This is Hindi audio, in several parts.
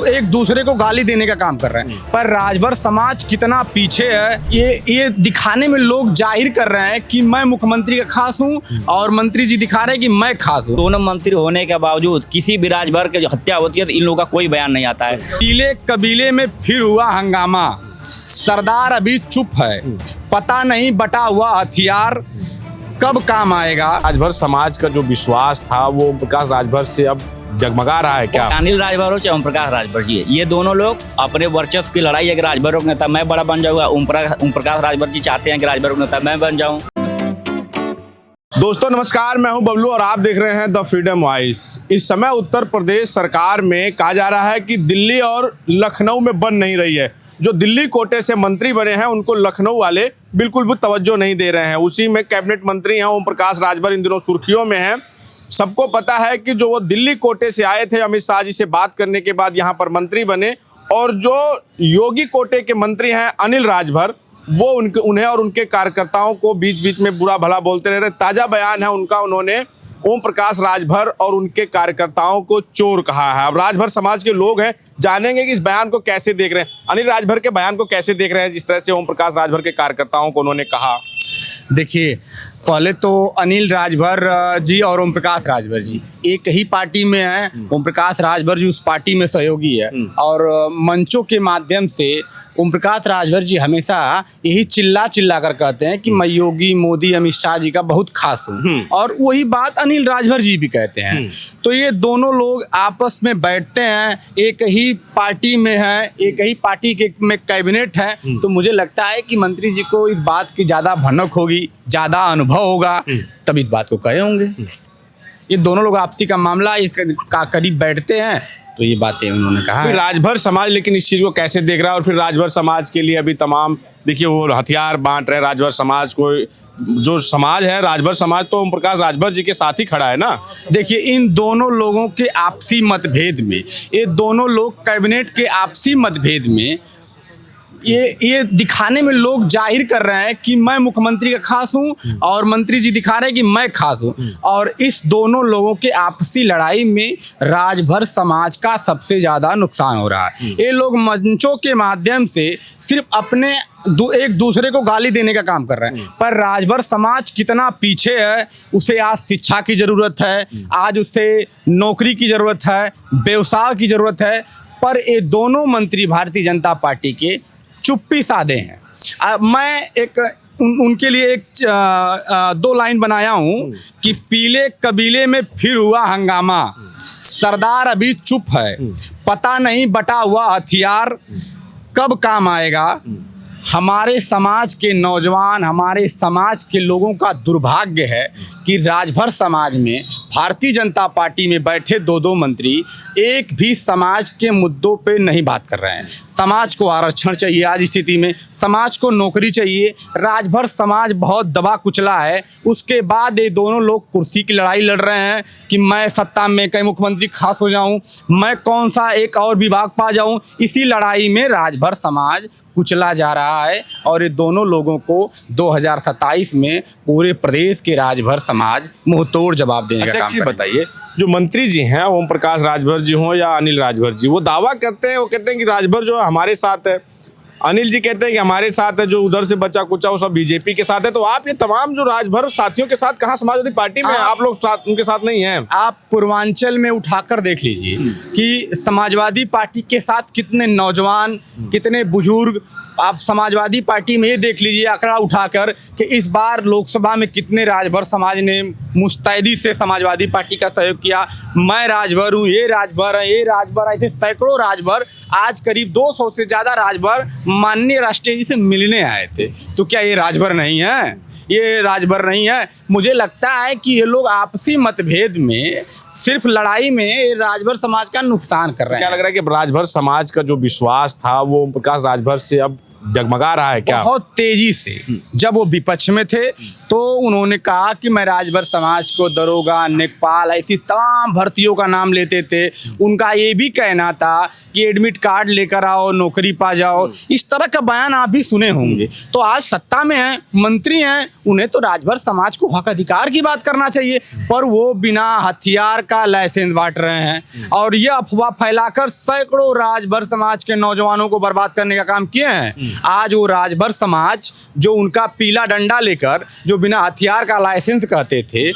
एक दूसरे को गाली देने का काम कर रहे हैं। पर राजभर समाज कितना पीछे है ये दिखाने में लोग जाहिर कर रहे हैं कि मैं मुख्यमंत्री का खास हूं और मंत्री जी दिखा रहे हैं कि मैं खास हूं। दोनों मंत्री होने के बावजूद किसी भी राजभर की हत्या होती है तो इन लोगों का कोई बयान नहीं आता है। पीले कबीले में फिर हुआ हंगामा, सरदार अभी चुप है, पता नहीं बटा हुआ हथियार कब काम आएगा। राजभर समाज का जो विश्वास था वो ओम प्रकाश राजभर से अब जगमगा रहा है क्या? अनिल राजभर हो चाहे ओम प्रकाश राजभर जी, ये दोनों लोग अपने वर्चस्व की लड़ाई है कि राजभर के नेता मैं बड़ा बन जाऊंगा। ओम प्रकाश राजभर जी चाहते हैं कि राजभर के नेता मैं बन जाऊं। दोस्तों नमस्कार, मैं हूं बबलू और आप देख रहे हैं द फ्रीडम वॉइस। इस समय उत्तर प्रदेश सरकार में कहा जा रहा है कि दिल्ली और लखनऊ में बन नहीं रही है। जो दिल्ली कोटे से मंत्री बने हैं उनको लखनऊ वाले बिल्कुल भी तवज्जो नहीं दे रहे हैं। उसी में कैबिनेट मंत्री हैं ओम प्रकाश राजभर, इन दिनों सुर्खियों में हैं। सबको पता है कि जो वो दिल्ली कोटे से आए थे, अमित शाह जी से बात करने के बाद यहाँ पर मंत्री बने, और जो योगी कोटे के मंत्री हैं अनिल राजभर, वो उन्हें और उनके कार्यकर्ताओं को बीच बीच में बुरा भला बोलते रहते। ताज़ा बयान है उनका, उन्होंने ओम प्रकाश राजभर और उनके कार्यकर्ताओं को चोर कहा है। अब राजभर समाज के लोग हैं, जानेंगे कि इस बयान को कैसे देख रहे हैं, अनिल राजभर के बयान को कैसे देख रहे हैं जिस तरह से ओम प्रकाश राजभर के कार्यकर्ताओं को उन्होंने कहा। देखिए, पहले तो अनिल राजभर जी और ओम प्रकाश राजभर जी एक ही पार्टी में हैं। ओम प्रकाश राजभर जी उस पार्टी में सहयोगी है और मंचों के माध्यम से ओम प्रकाश राजभर जी हमेशा यही चिल्ला कर कहते हैं कि मैं योगी, मोदी, अमित शाह जी का बहुत खास हूँ, और वही बात अनिल राजभर जी भी कहते हैं। तो ये दोनों लोग आपस में बैठते हैं, एक ही पार्टी में हैं, एक ही पार्टी के में कैबिनेट है। तो मुझे लगता है कि मंत्री जी को इस बात की ज़्यादा भनक होगी, ज़्यादा अनुभव होगा, तब इस बात को कहे होंगे। ये दोनों लोग आपसी का मामला का करीब बैठते हैं, तो ये बातें उन्होंने कहा है। राजभर समाज लेकिन इस चीज़ को कैसे देख रहा है? और फिर राजभर समाज के लिए अभी तमाम देखिए वो हथियार बांट रहे राजभर समाज को। जो समाज है राजभर समाज तो ओम प्रकाश राजभर जी के साथ ही खड़ा है ना। देखिए, इन दोनों लोगों के आपसी मतभेद में, ये दोनों लोग कैबिनेट के आपसी मतभेद में ये दिखाने में लोग जाहिर कर रहे हैं कि मैं मुख्यमंत्री का खास हूं और मंत्री जी दिखा रहे हैं कि मैं खास हूं। और इस दोनों लोगों के आपसी लड़ाई में राजभर समाज का सबसे ज़्यादा नुकसान हो रहा है। ये लोग मंचों के माध्यम से सिर्फ अपने एक दूसरे को गाली देने का काम कर रहे हैं। पर राजभर समाज कितना पीछे है, उसे आज शिक्षा की ज़रूरत है, आज उसे नौकरी की ज़रूरत है, व्यवसाय की ज़रूरत है। पर ये दोनों मंत्री भारतीय जनता पार्टी के चुप्पी साधे हैं। मैं उनके लिए एक दो लाइन बनाया हूँ कि पीले कबीले में फिर हुआ हंगामा, सरदार अभी चुप है, पता नहीं बटा हुआ हथियार कब काम आएगा। हमारे समाज के नौजवान, हमारे समाज के लोगों का दुर्भाग्य है कि राजभर समाज में भारतीय जनता पार्टी में बैठे दो मंत्री एक भी समाज के मुद्दों पे नहीं बात कर रहे हैं। समाज को आरक्षण चाहिए, आज स्थिति में समाज को नौकरी चाहिए। राजभर समाज बहुत दबा कुचला है। उसके बाद ये दोनों लोग कुर्सी की लड़ाई लड़ रहे हैं कि मैं सत्ता में कहीं मुख्यमंत्री खास हो जाऊं, मैं कौन सा एक और विभाग पा जाऊं। इसी लड़ाई में राजभर समाज कुचला जा रहा है और ये दोनों लोगों को 2027 में पूरे प्रदेश के राजभर समाज मुंहतोड़ जवाब देने का काम करेंगे। बताइए, जो मंत्री जी हैं ओम प्रकाश राजभर जी हों या अनिल राजभर जी, वो दावा करते हैं, वो कहते हैं कि राजभर जो है हमारे साथ है, अनिल जी कहते हैं कि हमारे साथ है, जो उधर से बचा कुचा वो सब बीजेपी के साथ है। तो आप ये तमाम जो राजभर साथियों के साथ कहाँ समाजवादी पार्टी में आप लोग साथ उनके साथ नहीं हैं? आप पूर्वांचल में उठाकर देख लीजिए कि समाजवादी पार्टी के साथ कितने नौजवान, कितने बुजुर्ग। आप समाजवादी पार्टी में ये देख लीजिए आंकड़ा उठाकर कि इस बार लोकसभा में कितने राजभर समाज ने मुस्तैदी से समाजवादी पार्टी का सहयोग किया। मैं राजभर हूँ, ये राजभर है, ये राजभर, ऐसे सैकड़ों राजभर, आज करीब 200 से ज़्यादा राजभर माननीय राष्ट्रीय जी से मिलने आए थे। तो क्या ये राजभर नहीं है? ये राजभर नहीं है। मुझे लगता है कि ये लोग आपसी मतभेद में, सिर्फ लड़ाई में राजभर समाज का नुकसान कर रहे हैं। क्या लग रहा है कि राजभर समाज का जो विश्वास था वो ओम प्रकाश राजभर से अब जगमगा रहा है क्या? बहुत तेजी से। जब वो विपक्ष में थे तो उन्होंने कहा कि मैं राजभर समाज को दरोगा, नेकपाल, ऐसी तमाम भर्तियों का नाम लेते थे। उनका ये भी कहना था कि एडमिट कार्ड लेकर आओ, नौकरी पा जाओ। इस तरह का बयान आप भी सुने होंगे। तो आज सत्ता में हैं, मंत्री हैं, उन्हें तो राजभर समाज को हक अधिकार की बात करना चाहिए, पर वो बिना हथियार का लाइसेंस बांट रहे हैं और ये अफवाह फैलाकर सैकड़ों राजभर समाज के नौजवानों को बर्बाद करने का काम किए हैं। आज वो राजभर समाज जो उनका पीला डंडा लेकर जो बिना हथियार का लाइसेंस कहते थे,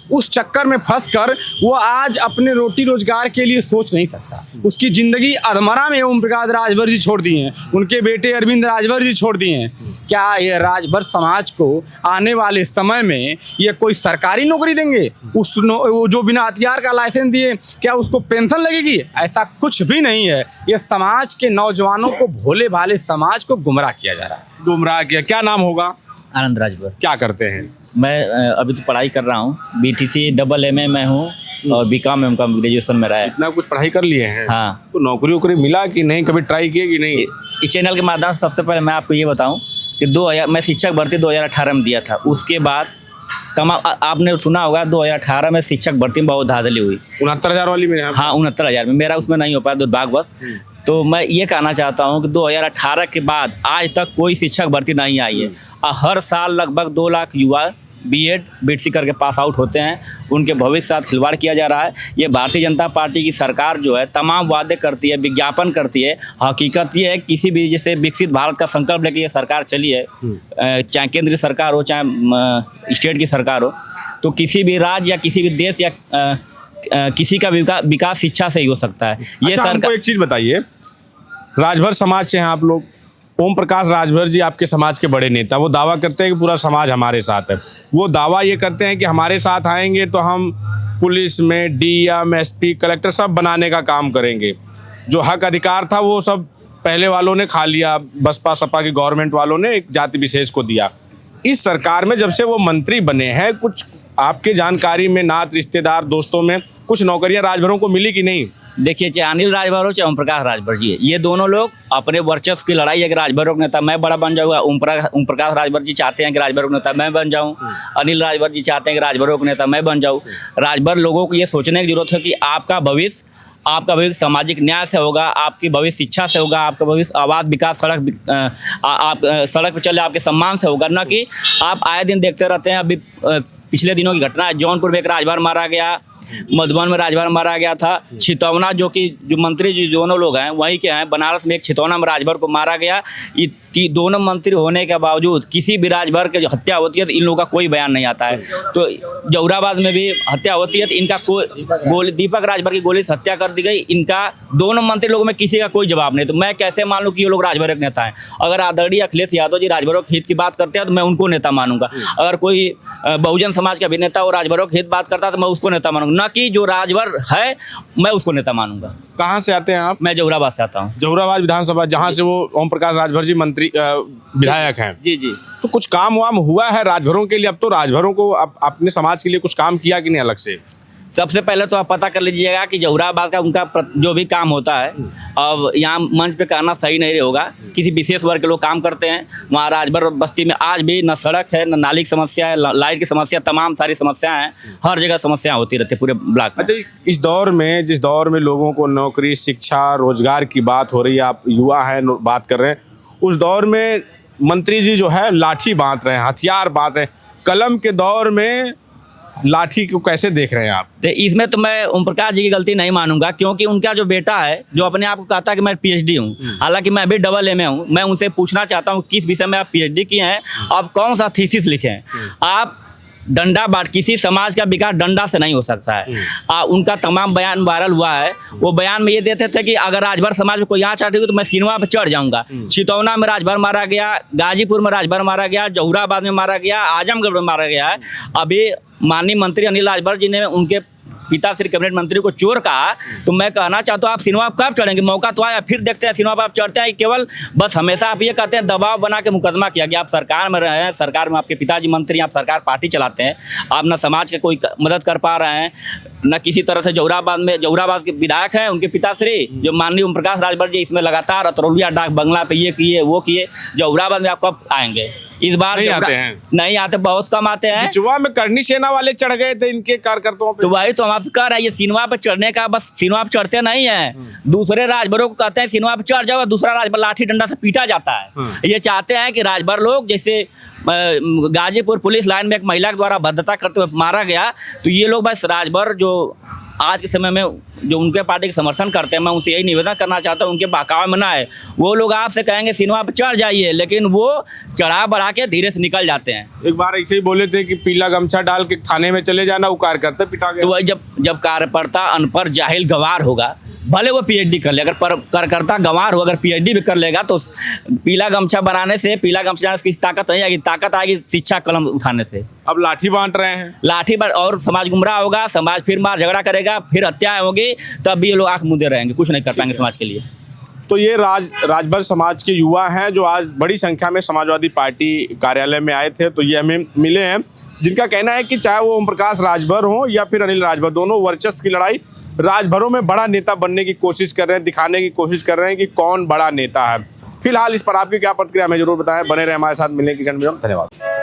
उस चक्कर में फंसकर वो आज अपने रोटी रोजगार के लिए सोच नहीं सकता। उसकी जिंदगी अधमरा में ओम प्रकाश राजभर जी छोड़ दिए हैं, उनके बेटे अरविंद राजभर जी छोड़ दिए हैं। क्या ये राजभर समाज को आने वाले समय में ये कोई सरकारी नौकरी देंगे? वो जो बिना हथियार का लाइसेंस दिए, क्या उसको पेंशन लगेगी? ऐसा कुछ भी नहीं है। ये समाज के नौजवानों को, भोले भाले समाज को गुमराह किया जा रहा है। गुमराह किया। क्या नाम होगा? आनंद राजभर। क्या करते हैं? मैं अभी तो पढ़ाई कर रहा हूँ, BTC डबल MA में हूँ और BCom में ग्रेजुएशन में रहा है। इतना कुछ पढ़ाई कर लिए हैं? हाँ। तो नौकरी वोकरी मिला कि नहीं? कभी ट्राई किए कि नहीं? इस चैनल के माध्यम से सबसे पहले मैं आपको ये बताऊं कि मैं शिक्षक भर्ती 2018 में दिया था। उसके बाद आपने सुना होगा 2018 में शिक्षक भर्ती में बहुत धांधली हुई। 69,000 वाली में? हाँ, 69,000 में। मेरा उसमें नहीं हो पाया दुर्भाग्यवश। तो मैं ये कहना चाहता हूँ कि 2018 के बाद आज तक कोई शिक्षक भर्ती नहीं आई है। हर साल लगभग 2 लाख युवा B.Ed BTC करके पास आउट होते हैं। उनके भविष्य के साथ खिलवाड़ किया जा रहा है। ये भारतीय जनता पार्टी की सरकार जो है तमाम वादे करती है, विज्ञापन करती है। हकीकत ये है किसी भी जैसे विकसित भारत का संकल्प लेके ये सरकार चली है, चाहे केंद्रीय सरकार हो चाहे स्टेट की सरकार हो, तो किसी भी राज्य या किसी भी देश या किसी का विकास शिक्षा से ही हो सकता है। ये अच्छा, हमको एक चीज़ बताइए, राजभर समाज से हैं आप लोग। ओम प्रकाश राजभर जी आपके समाज के बड़े नेता, वो दावा करते हैं कि पूरा समाज हमारे साथ है। वो दावा ये करते हैं कि हमारे साथ आएंगे तो हम पुलिस में DM SP कलेक्टर सब बनाने का काम करेंगे। जो हक अधिकार था वो सब पहले वालों ने खा लिया, बसपा सपा की गवर्नमेंट वालों ने एक जाति विशेष को दिया। इस सरकार में जब से वो मंत्री बने हैं, कुछ आपके जानकारी में, नात रिश्तेदार दोस्तों में कुछ नौकरियां राजभरों को मिली कि नहीं? देखिए, चाहे अनिल राजभर हो चाहे ओम प्रकाश राजभर जी है, ये दोनों लोग अपने वर्चस्व की लड़ाई है कि राजभरों का नेता मैं बड़ा बन जाऊंगा। ओम प्रकाश राजभर जी चाहते हैं कि राजभरों का नेता मैं बन जाऊं। अनिल राजभर जी चाहते हैं कि राजभरों का नेता मैं बन जाऊं। राजभर लोगों को ये सोचने की जरूरत है कि आपका भविष्य सामाजिक न्याय से होगा, आपकी भविष्य शिक्षा से होगा, आपका भविष्य आबाद विकास, आप सड़क पर चले आपके सम्मान से होगा, ना कि आप आए दिन देखते रहते हैं। अभी पिछले दिनों की घटना है, जौनपुर में एक राजभर मारा गया, मधुबन में राजभर मारा गया था, छितौना जो मंत्री जी दोनों लोग हैं वहीं के हैं, बनारस में एक छितौना में राजभर को मारा गया। दोनों मंत्री होने के बावजूद किसी भी राजभर की हत्या होती है तो इन लोगों का कोई बयान नहीं आता है। तो जौहराबाद में भी हत्या होती है तो इनका कोई दीपक राजभर की गोली से हत्या कर दी गई, इनका दोनों मंत्री लोगों में किसी का कोई जवाब नहीं। तो मैं कैसे मान लूँ कि ये लोग राजभर के नेता हैं? अगर आदरणीय अखिलेश यादव जी राजभरों के हित की बात करते हैं तो मैं उनको नेता मानूंगा। अगर कोई बहुजन समाज का भी नेता वो राजभरों के हित बात करता है तो मैं उसको नेता मानूंगा, ना कि जो राजभर है मैं उसको नेता मानूंगा। कहाँ से आते हैं आप? मैं जौहराबाद से आता हूँ। जौहराबाद विधानसभा, जहाँ से वो ओम प्रकाश राजभर जी मंत्री विधायक हैं। जी जी। तो कुछ काम वाम हुआ है राजभरों के लिए? अब तो राजभरों को अपने समाज के लिए कुछ काम किया कि नहीं अलग से? सबसे पहले तो आप पता कर लीजिएगा कि जौहराबाद का उनका जो भी काम होता है, अब यहाँ मंच पे कहना सही नहीं होगा, किसी विशेष वर्ग के लोग काम करते हैं। वहाँ राजभर बस्ती में आज भी न सड़क है, न नाली की समस्या है, लाइट की समस्या, तमाम सारी समस्याएं हैं। हर जगह समस्या होती रहती है पूरे ब्लॉक में। अच्छा, इस दौर में, जिस दौर में लोगों को नौकरी, शिक्षा, रोजगार की बात हो रही है, आप युवा हैं बात कर रहे हैं, उस दौर में मंत्री जी जो है लाठी बांध रहे हैं, हथियार बांध रहे हैं। कलम के दौर में लाठी को कैसे देख रहे हैं आप? तो इसमें तो मैं ओम प्रकाश जी की गलती नहीं मानूंगा, क्योंकि उनका जो बेटा है जो अपने आप को कहता है कि मैं PhD हूँ, हालांकि मैं भी डबल MA हूँ। मैं उनसे पूछना चाहता हूँ किस विषय में आप PhD किए हैं, आप कौन सा थीसिस लिखे हैं? आप डंडा बांट, किसी समाज का विकास डंडा से नहीं हो सकता है। उनका तमाम बयान वायरल हुआ है। वो बयान में ये देते थे कि अगर राजभर समाज में कोई यहाँ चाहती तो मैं सिनेमा पर चढ़ जाऊंगा। छितौना में राजभर मारा गया, गाजीपुर में राजभर मारा गया, जौहराबाद में मारा गया, आजमगढ़ में मारा गया है। अभी माननीय मंत्री अनिल राजभर जी ने उनके पिता श्री कैबिनेट मंत्री को चोर कहा, तो मैं कहना चाहता हूँ आप सिनेमा कब चढ़ेंगे? मौका तो आया, फिर देखते हैं सिनेमा पर आप चढ़ते हैं। केवल बस हमेशा आप ये कहते हैं, दबाव बना के मुकदमा किया गया। आप सरकार में रहे हैं, सरकार में आपके पिताजी मंत्री, आप सरकार पार्टी चलाते हैं, आप ना समाज के कोई मदद कर पा रहे हैं। न किसी तरह से जौराबाद के विधायक हैं उनके पिताश्री जो माननीय ओम प्रकाश राजभर जी इसमें लगातार अतरौलिया डाक बंगला पे ये किए वो किए। जौराबाद में आप कब आएंगे? इस बार नहीं आते हैं। नहीं आते, बहुत कम आते हैं। बिचुआ में करनी सेना वाले चढ़ गए थे इनके कार्यकर्ताओं पे। तो वही तो हम आपसे कह रहे हैं, ये सिनेमा पे चढ़ने का बस सिनेमा पे चढ़ते नहीं है, दूसरे राजभरों को कहते हैं सिनेमा पे चढ़ जाओ, दूसरा राजभर लाठी डंडा से पीटा जाता है। ये चाहते हैं कि राजभर लोग जैसे गाजीपुर पुलिस लाइन में एक महिला के द्वारा भद्रता करते हुए मारा गया, तो ये लोग बस राजभर जो आज के समय में जो उनके पार्टी के समर्थन करते हैं, मैं उनसे यही निवेदन करना चाहता हूँ उनके बहकावे में ना है। वो लोग आपसे कहेंगे सिनेमा पर चढ़ जाइए, लेकिन वो चढ़ा बढ़ा के धीरे से निकल जाते हैं। एक बार ऐसे ही बोले थे कि पीला गमछा डाल के थाने में चले जाना, वो कार्यकर्ता पिटा गया। तो वही जब कार्यकर्ता अनपढ़ जाहिल गंवार होगा, भले वो पीएचडी कर ले, अगर कार्यकर्ता गंवार हो अगर पीएचडी भी कर लेगा तो पीला गमछा बनाने से, पीला गमछा की ताकत नहीं आएगी, ताकत आएगी शिक्षा कलम उठाने से। अब लाठी बांट रहे हैं, लाठी और समाज गुमराह होगा, समाज फिर मार झगड़ा करेगा, फिर हत्याएं होगी, तब भी ये लोग आंख मूंदे रहेंगे, कुछ नहीं कर पाएंगे समाज के लिए। तो ये राजभर समाज के युवा हैं जो आज बड़ी संख्या में समाजवादी पार्टी कार्यालय में आए थे, तो ये हमें मिले हैं, जिनका कहना है कि चाहे वो ओम प्रकाश राजभर हो या फिर अनिल राजभर, दोनों वर्चस्व की लड़ाई राजभरों में बड़ा नेता बनने की कोशिश कर रहे हैं, दिखाने की कोशिश कर रहे हैं कि कौन बड़ा नेता है। फिलहाल इस पर आपकी क्या प्रतिक्रिया हमें जरूर बताएं। बने रहे हमारे साथ, मिलने की क्षण में। धन्यवाद।